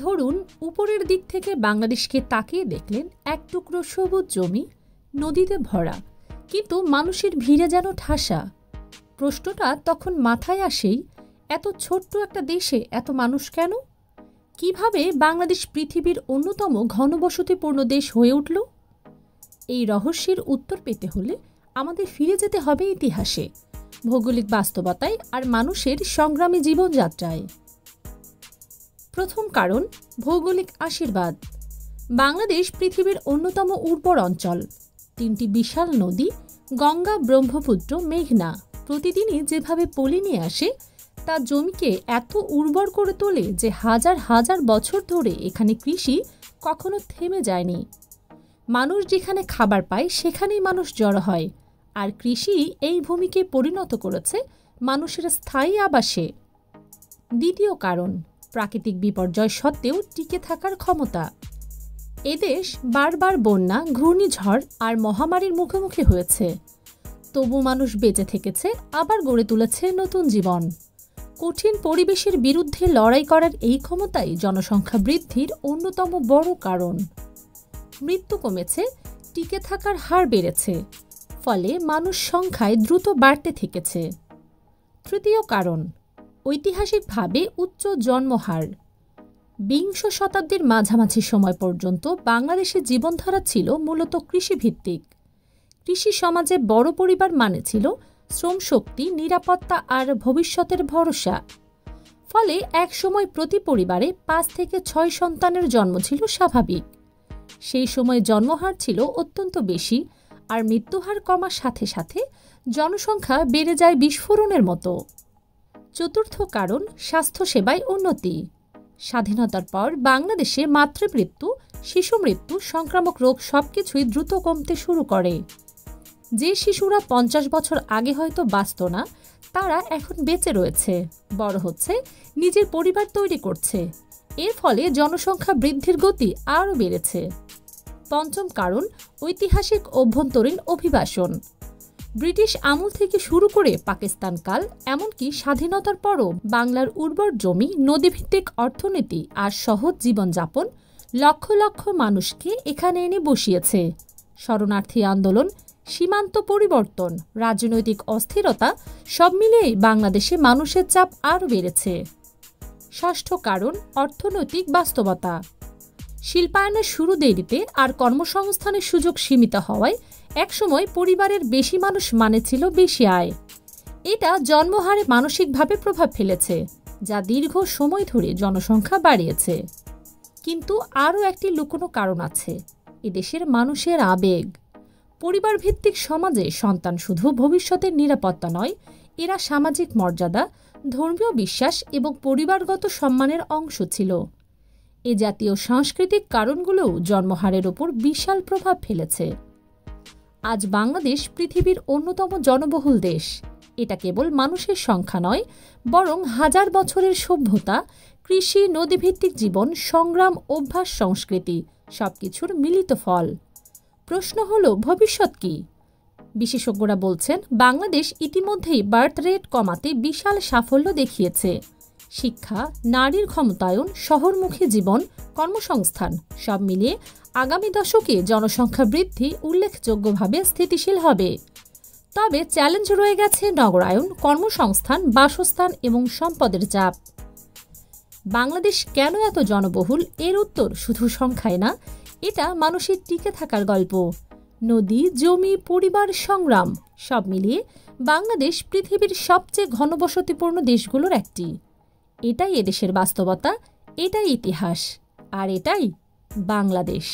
ধরুন উপরের দিক থেকে বাংলাদেশকে তাকিয়ে দেখলেন এক টুকরো সবুজ জমি নদীতে ভরা, কিন্তু মানুষের ভিড়ে যেন ঠাসা। প্রশ্নটা তখন মাথায় আসেই, এত ছোট্ট একটা দেশে এত মানুষ কেন? কিভাবে বাংলাদেশ পৃথিবীর অন্যতম ঘনবসতিপূর্ণ দেশ হয়ে উঠল? এই রহস্যের উত্তর পেতে হলে আমাদের ফিরে যেতে হবে ইতিহাসে, ভৌগোলিক বাস্তবতায় আর মানুষের সংগ্রামী জীবনযাত্রায়। প্রথম কারণ, ভৌগোলিক আশীর্বাদ। বাংলাদেশ পৃথিবীর অন্যতম উর্বর অঞ্চল। 3টি বিশাল নদী গঙ্গা, ব্রহ্মপুত্র, মেঘনা প্রতিদিনই যেভাবে পলি নিয়ে আসে তা জমিকে এত উর্বর করে তোলে যে হাজার হাজার বছর ধরে এখানে কৃষি কখনো থেমে যায়নি। মানুষ যেখানে খাবার পায় সেখানেই মানুষ জড়ো হয়, আর কৃষি এই ভূমিকে পরিণত করেছে মানুষের স্থায়ী আবাসে। দ্বিতীয় কারণ, প্রাকৃতিক বিপর্যয় সত্ত্বেও টিকে থাকার ক্ষমতা। এদেশ বারবার বন্যা, ঘূর্ণিঝড় আর মহামারীর মুখোমুখি হয়েছে, তবু মানুষ বেঁচে থেকেছে, আবার গড়ে তুলেছে নতুন জীবন। কঠিন পরিবেশের বিরুদ্ধে লড়াই করার এই ক্ষমতাই জনসংখ্যা বৃদ্ধির অন্যতম বড় কারণ। মৃত্যু কমেছে, টিকে থাকার হার বেড়েছে, ফলে মানুষ সংখ্যায় দ্রুত বাড়তে থেকেছে। তৃতীয় কারণ, ঐতিহাসিকভাবে উচ্চ জন্মহার। বিংশ শতাব্দীর মাঝামাঝি সময় পর্যন্ত বাংলাদেশের জীবনধারা ছিল মূলত কৃষিভিত্তিক। কৃষি সমাজে বড় পরিবার মানে ছিল শ্রমশক্তি, নিরাপত্তা আর ভবিষ্যতের ভরসা। ফলে একসময় প্রতি পরিবারে 5 থেকে 6 সন্তানের জন্ম ছিল স্বাভাবিক। সেই সময় জন্মহার ছিল অত্যন্ত বেশি, আর মৃত্যুহার কমার সাথে সাথে জনসংখ্যা বেড়ে যায় বিস্ফোরণের মতো। চতুর্থ কারণ, স্বাস্থ্যসেবায় উন্নতি। স্বাধীনতার পর বাংলাদেশে মাতৃমৃত্যু, শিশু মৃত্যু, সংক্রামক রোগ সবকিছুই দ্রুত কমতে শুরু করে। যে শিশুরা 50 বছর আগে হয়তো বাঁচত না, তারা এখন বেঁচে রয়েছে, বড় হচ্ছে, নিজের পরিবার তৈরি করছে। এর ফলে জনসংখ্যা বৃদ্ধির গতি আরও বেড়েছে। পঞ্চম কারণ, ঐতিহাসিক অভ্যন্তরীণ অভিবাসন। ব্রিটিশ আমল থেকে শুরু করে পাকিস্তান কাল, এমনকি স্বাধীনতার পরও বাংলার উর্বর জমি, নদীভিত্তিক অর্থনীতি আর সহজ জীবনযাপন লক্ষ লক্ষ মানুষকে এখানে এনে বসিয়েছে। শরণার্থী আন্দোলন, সীমান্ত পরিবর্তন, রাজনৈতিক অস্থিরতা সব মিলিয়েই বাংলাদেশে মানুষের চাপ আরও বেড়েছে। ষষ্ঠ কারণ, অর্থনৈতিক বাস্তবতা। শিল্পায়নের শুরু দেরিতে আর কর্মসংস্থানের সুযোগ সীমিত হওয়ায় একসময় পরিবারের বেশি মানুষ মানে ছিল বেশি আয়। এটা জন্মহারে মানসিকভাবে প্রভাব ফেলেছে, যা দীর্ঘ সময় ধরে জনসংখ্যা বাড়িয়েছে। কিন্তু আরও একটি লুকোনো কারণ আছে, এদেশের মানুষের আবেগ। পরিবারভিত্তিক সমাজে সন্তান শুধু ভবিষ্যতের নিরাপত্তা নয়, এরা সামাজিক মর্যাদা, ধর্মীয় বিশ্বাস এবং পরিবারগত সম্মানের অংশ ছিল। এ জাতীয় সাংস্কৃতিক কারণগুলোও জন্মহারের ওপর বিশাল প্রভাব ফেলেছে। আজ বাংলাদেশ পৃথিবীর অন্যতম জনবহুল দেশ। এটা কেবল মানুষের সংখ্যা নয়, বরং হাজার বছরের সভ্যতা, কৃষি, নদীভিত্তিক জীবন, সংগ্রাম, অভ্যাস, সংস্কৃতি সবকিছুর মিলিত ফল। প্রশ্ন হল, ভবিষ্যৎ কি? বিশেষজ্ঞরা বলছেন, বাংলাদেশ ইতিমধ্যেই বার্থ রেট কমাতে বিশাল সাফল্য দেখিয়েছে। শিক্ষা, নারীর ক্ষমতায়ন, শহরমুখী জীবন, কর্মসংস্থান সব মিলিয়ে আগামী দশকে জনসংখ্যা বৃদ্ধি উল্লেখযোগ্যভাবে স্থিতিশীল হবে। তবে চ্যালেঞ্জ রয়ে গেছে নগরায়ন, কর্মসংস্থান, বাসস্থান এবং সম্পদের চাপ। বাংলাদেশ কেন এত জনবহুল? এর উত্তর শুধু সংখ্যায় না, এটা মানুষের টিকে থাকার গল্প। নদী, জমি, পরিবার, সংগ্রাম সব মিলিয়ে বাংলাদেশ পৃথিবীর সবচেয়ে ঘনবসতিপূর্ণ দেশগুলোর একটি। এটাই এদেশের বাস্তবতা, এটাই ইতিহাস, আর এটাই বাংলাদেশ।